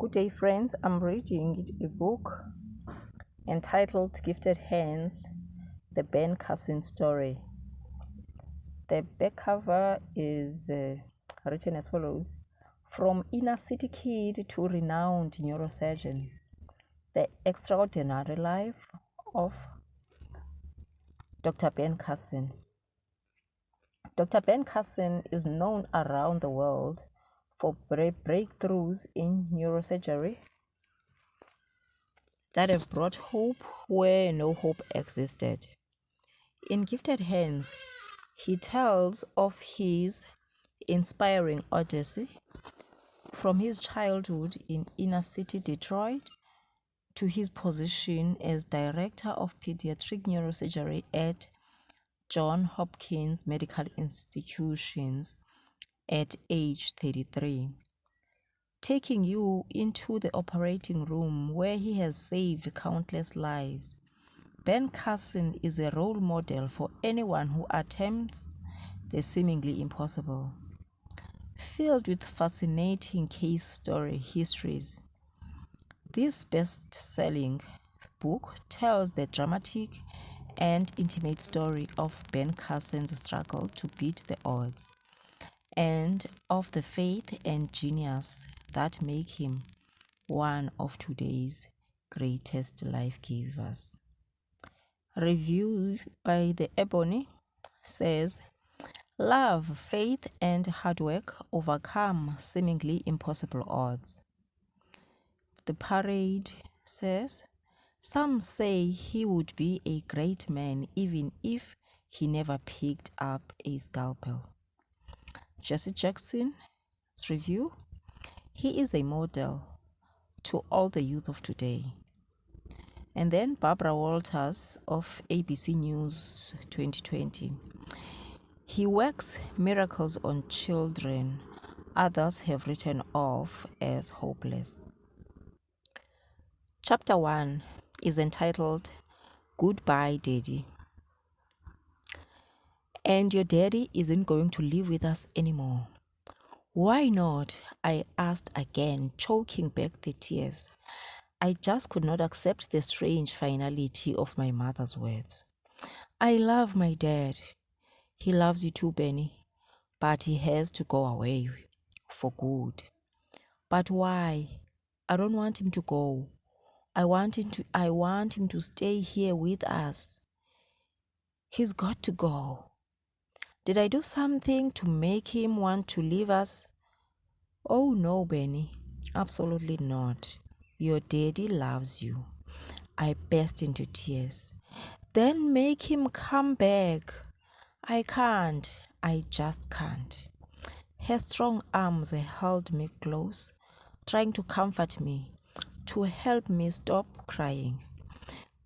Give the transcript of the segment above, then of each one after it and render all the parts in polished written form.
Good day, friends. I'm reading a book entitled Gifted Hands, the Ben Carson story. The back cover is written as follows: From inner city kid to renowned neurosurgeon, the extraordinary life of Dr. Ben Carson. Dr. Ben Carson is known around the world for breakthroughs in neurosurgery that have brought hope where no hope existed. In Gifted Hands, he tells of his inspiring odyssey from his childhood in inner city Detroit to his position as director of pediatric neurosurgery at Johns Hopkins Medical Institutions at age 33, taking you into the operating room where he has saved countless lives. Ben Carson is a role model for anyone who attempts the seemingly impossible. Filled with fascinating case story histories, this best-selling book tells the dramatic and intimate story of Ben Carson's struggle to beat the odds and of the faith and genius that make him one of today's greatest life givers. Review by the Ebony says, love, faith, and hard work overcome seemingly impossible odds. The Parade says, some say he would be a great man even if he never picked up a scalpel. Jesse Jackson's review, he is a model to all the youth of today. And then Barbara Walters of ABC News 2020. He works miracles on children others have written off as hopeless. Chapter 1 is entitled Goodbye, Daddy. And your daddy isn't going to live with us anymore. Why not? I asked again, choking back the tears. I just could not accept the strange finality of my mother's words. I love my dad. He loves you too, Benny, but he has to go away for good. But why? I don't want him to go. I want him to stay here with us. He's got to go. Did I do something to make him want to leave us? Oh no, Benny, absolutely not. Your daddy loves you. I burst into tears. Then make him come back. I can't. I just can't. Her strong arms held me close, trying to comfort me, to help me stop crying.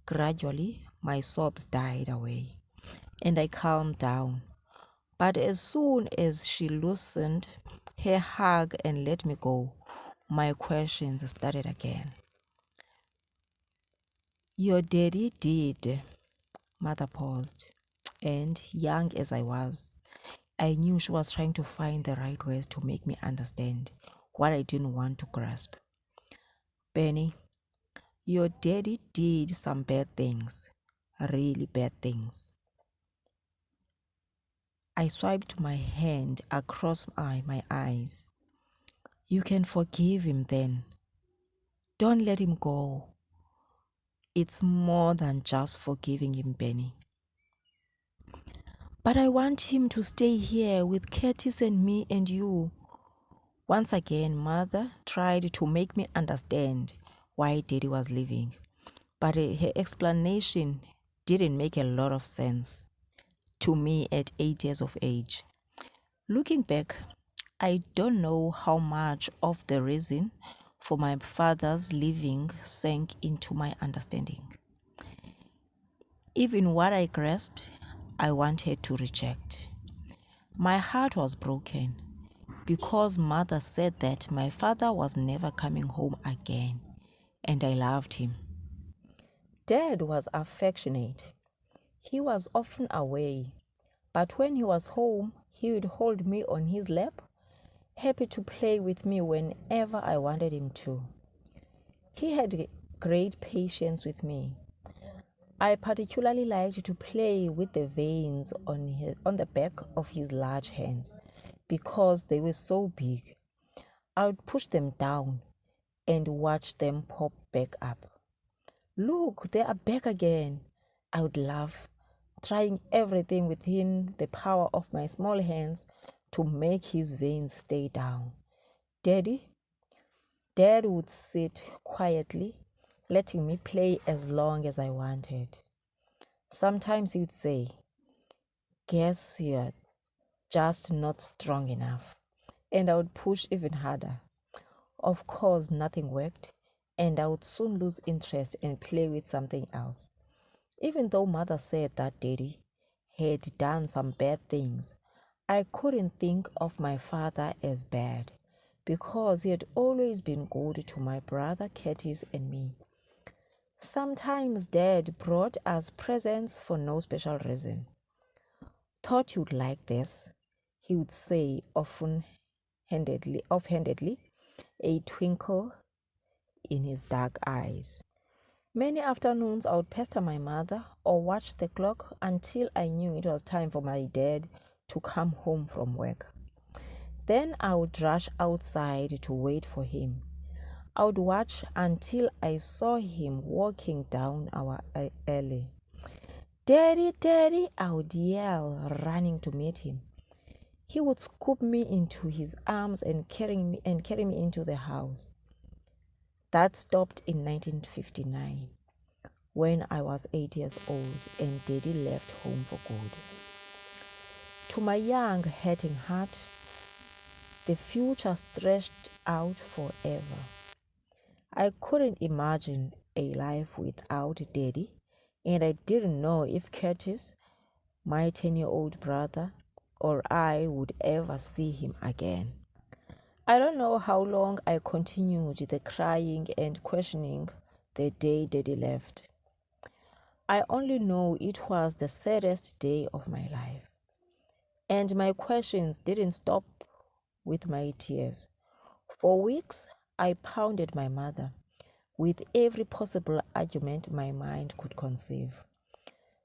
Gradually, my sobs died away, and I calmed down. But as soon as she loosened her hug and let me go, my questions started again. Your daddy did. Mother paused, and young as I was, I knew she was trying to find the right words to make me understand what I didn't want to grasp. Benny, your daddy did some bad things, really bad things. I swiped my hand across my eyes. You can forgive him then. Don't let him go. It's more than just forgiving him, Benny. But I want him to stay here with Curtis and me and you. Once again, Mother tried to make me understand why Daddy was leaving, but her explanation didn't make a lot of sense to me at 8 years of age. Looking back, I don't know how much of the reason for my father's leaving sank into my understanding. Even what I grasped, I wanted to reject. My heart was broken because Mother said that my father was never coming home again, and I loved him. Dad was affectionate. He was often away, but when he was home, he would hold me on his lap, happy to play with me whenever I wanted him to. He had great patience with me. I particularly liked to play with the veins on the back of his large hands because they were so big. I would push them down and watch them pop back up. Look, they are back again. I would laugh, trying everything within the power of my small hands to make his veins stay down. Daddy? Dad would sit quietly, letting me play as long as I wanted. Sometimes he would say, "Guess you're just not strong enough." And I would push even harder. Of course, nothing worked, and I would soon lose interest and play with something else. Even though mother said that daddy had done some bad things, I couldn't think of my father as bad because he had always been good to my brother Curtis and me. Sometimes Dad brought us presents for no special reason. "Thought you'd like this," he would say offhandedly, a twinkle in his dark eyes. Many afternoons I would pester my mother or watch the clock until I knew it was time for my dad to come home from work. Then I would rush outside to wait for him. I would watch until I saw him walking down our alley. "Daddy, Daddy," I would yell, running to meet him. He would scoop me into his arms and carry me into the house. That stopped in 1959 when I was 8 years old and Daddy left home for good. To my young, hurting heart, the future stretched out forever. I couldn't imagine a life without Daddy, and I didn't know if Curtis, my 10-year-old brother, or I would ever see him again. I don't know how long I continued the crying and questioning the day Daddy left. I only know it was the saddest day of my life. And my questions didn't stop with my tears. For weeks, I pounded my mother with every possible argument my mind could conceive,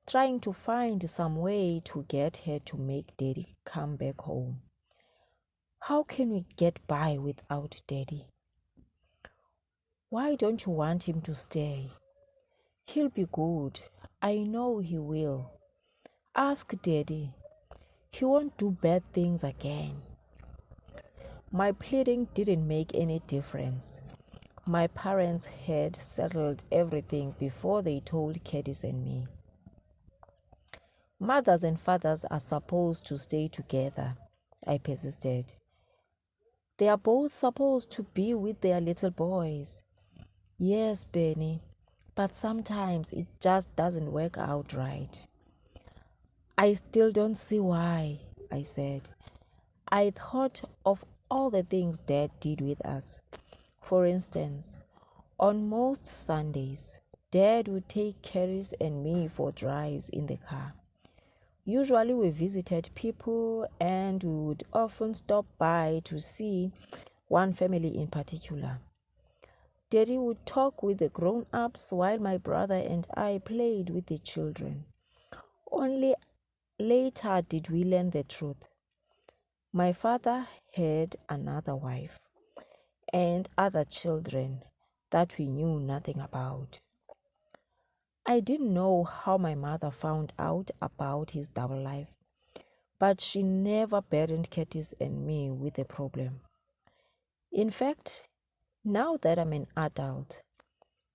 trying to find some way to get her to make Daddy come back home. "How can we get by without Daddy? Why don't you want him to stay? He'll be good. I know he will. Ask Daddy. He won't do bad things again." My pleading didn't make any difference. My parents had settled everything before they told Curtis and me. "Mothers and fathers are supposed to stay together," I persisted. "They are both supposed to be with their little boys." "Yes, Benny, but sometimes it just doesn't work out right." "I still don't see why," I said. I thought of all the things Dad did with us. For instance, on most Sundays, Dad would take Curtis and me for drives in the car. Usually we visited people and we would often stop by to see one family in particular. Daddy would talk with the grown-ups while my brother and I played with the children. Only later did we learn the truth. My father had another wife and other children that we knew nothing about. I didn't know how my mother found out about his double life, but she never burdened Curtis and me with the problem. In fact, now that I'm an adult,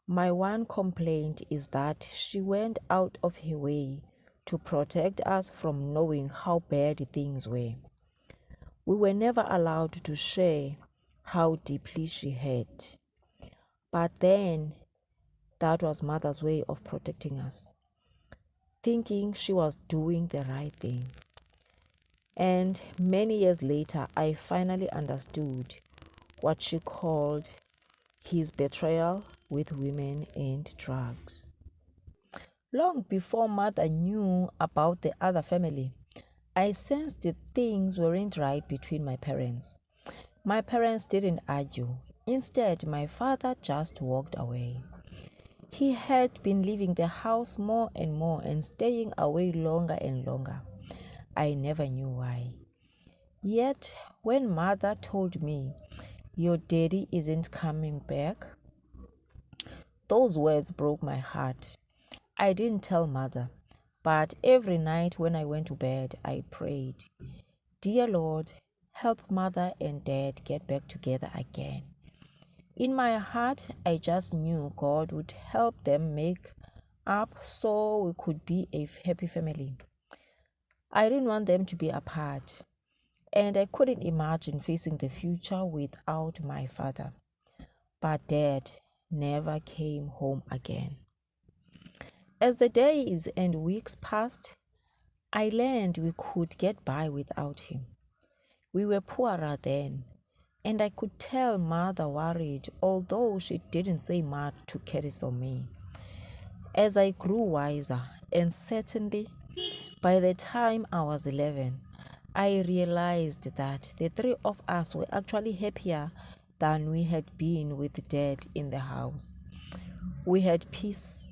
my one complaint is that she went out of her way to protect us from knowing how bad things were. We were never allowed to share how deeply she hurt. But then, that was mother's way of protecting us, thinking she was doing the right thing. And many years later, I finally understood what she called his betrayal with women and drugs. Long before mother knew about the other family, I sensed that things weren't right between my parents. My parents didn't argue. Instead, my father just walked away. He had been leaving the house more and more and staying away longer and longer. I never knew why. Yet, when mother told me, "Your daddy isn't coming back," those words broke my heart. I didn't tell mother, but every night when I went to bed, I prayed, "Dear Lord, help mother and dad get back together again." In my heart, I just knew God would help them make up so we could be a happy family. I didn't want them to be apart, and I couldn't imagine facing the future without my father. But Dad never came home again. As the days and weeks passed, I learned we could get by without him. We were poorer then, and I could tell mother worried, although she didn't say much to Curtis or me. As I grew wiser, and certainly by the time I was 11, I realized that the three of us were actually happier than we had been with Dad in the house. We had peace.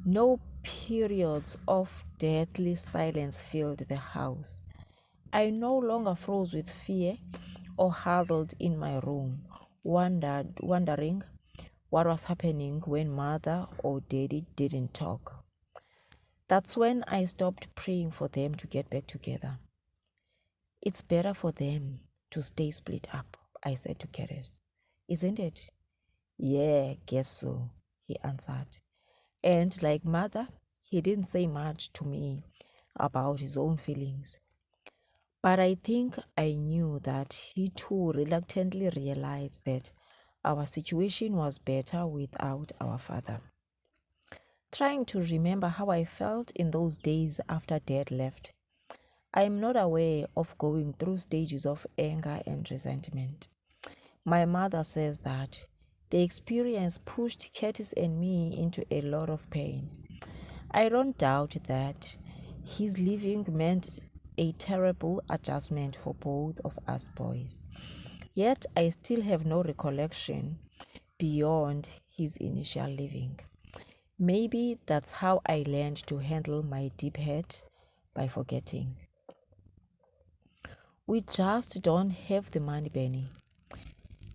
No periods of deathly silence filled the house. I no longer froze with fear or huddled in my room, wondering what was happening when mother or daddy didn't talk. That's when I stopped praying for them to get back together. "It's better for them to stay split up," I said to Curtis. "Isn't it?" "Yeah, guess so," he answered. And like mother, he didn't say much to me about his own feelings. But I think I knew that he too reluctantly realized that our situation was better without our father. Trying to remember how I felt in those days after Dad left, I am not aware of going through stages of anger and resentment. My mother says that the experience pushed Curtis and me into a lot of pain. I don't doubt that his leaving meant a terrible adjustment for both of us boys. Yet I still have no recollection beyond his initial leaving. Maybe that's how I learned to handle my deep hurt, by forgetting. We just don't have the money, Benny.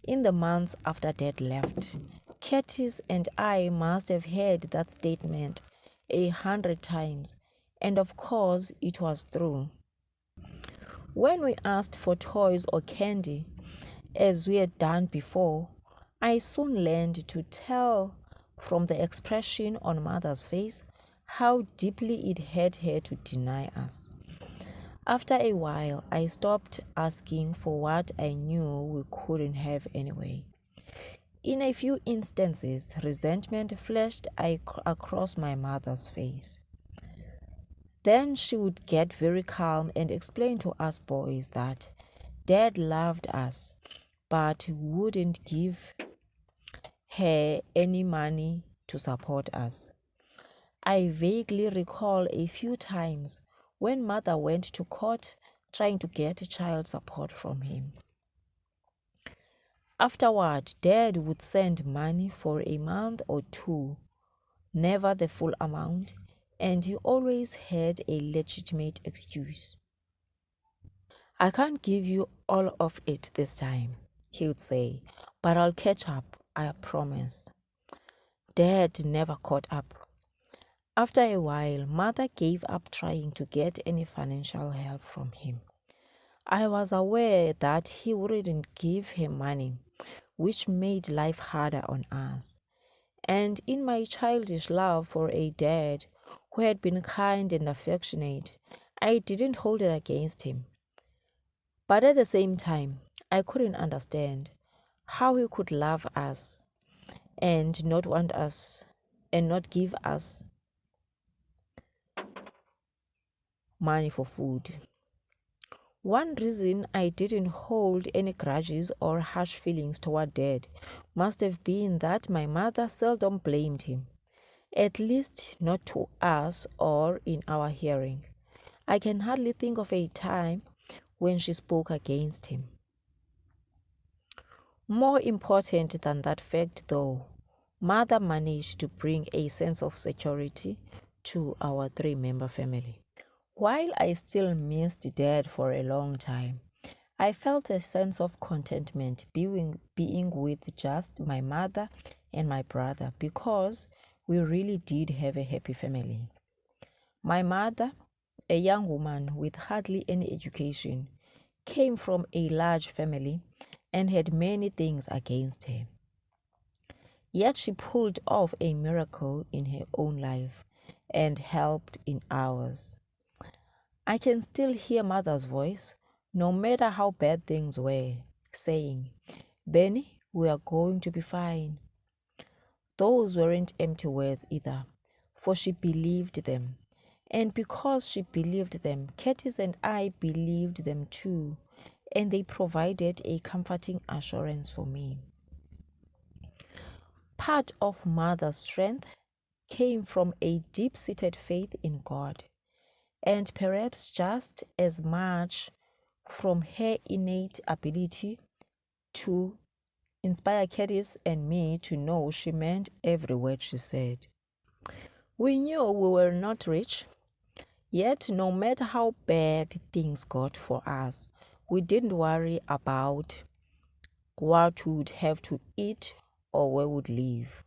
In the months after Dad left, Curtis and I must have heard that statement 100 times, and of course it was true. When we asked for toys or candy, as we had done before, I soon learned to tell from the expression on mother's face how deeply it hurt her to deny us. After a while, I stopped asking for what I knew we couldn't have anyway. In a few instances, resentment flashed across my mother's face. Then she would get very calm and explain to us boys that Dad loved us, but wouldn't give her any money to support us. I vaguely recall a few times when mother went to court trying to get child support from him. Afterward, Dad would send money for a month or two, never the full amount, and he always had a legitimate excuse. "I can't give you all of it this time," he would say, "but I'll catch up, I promise." Dad never caught up. After a while, mother gave up trying to get any financial help from him. I was aware that he wouldn't give her money, which made life harder on us. And in my childish love for a dad who had been kind and affectionate, I didn't hold it against him. But at the same time, I couldn't understand how he could love us and not want us and not give us money for food. One reason I didn't hold any grudges or harsh feelings toward Dad must have been that my mother seldom blamed him, at least not to us or in our hearing. I can hardly think of a time when she spoke against him. More important than that fact, though, Mother managed to bring a sense of security to our three-member family. While I still missed Dad for a long time, I felt a sense of contentment being with just my mother and my brother because we really did have a happy family. My mother, a young woman with hardly any education, came from a large family and had many things against her. Yet she pulled off a miracle in her own life and helped in ours. I can still hear Mother's voice, no matter how bad things were, saying, "Benny, we are going to be fine." Those weren't empty words either, for she believed them. And because she believed them, Curtis and I believed them too, and they provided a comforting assurance for me. Part of Mother's strength came from a deep-seated faith in God, and perhaps just as much from her innate ability to inspire Curtis and me to know she meant every word she said. We knew we were not rich, yet no matter how bad things got for us, we didn't worry about what we would have to eat or where we'd live.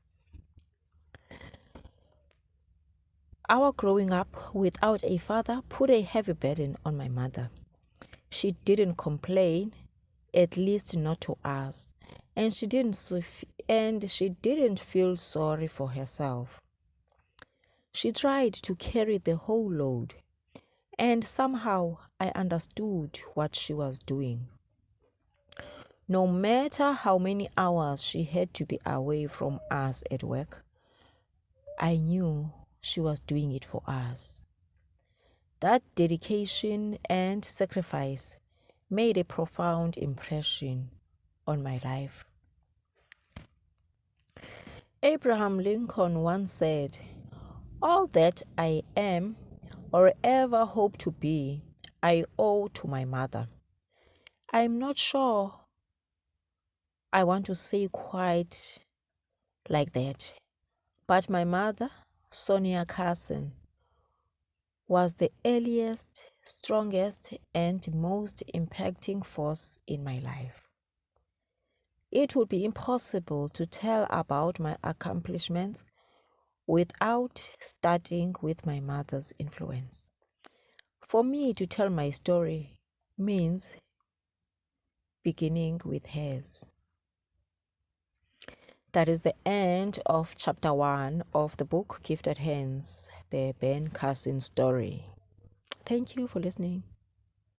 Our growing up without a father put a heavy burden on my mother. She didn't complain, at least not to us, and she didn't feel sorry for herself. She tried to carry the whole load, and somehow I understood what she was doing. No matter how many hours she had to be away from us at work, I knew she was doing it for us. That dedication and sacrifice made a profound impression on my life. Abraham Lincoln once said, "All that I am or ever hope to be, I owe to my mother." I'm not sure I want to say quite like that, but my mother, Sonia Carson, was the earliest, strongest, and most impacting force in my life. It would be impossible to tell about my accomplishments without starting with my mother's influence. For me to tell my story means beginning with hers. That is the end of chapter 1 of the book Gifted Hands, the Ben Carson story. Thank you for listening.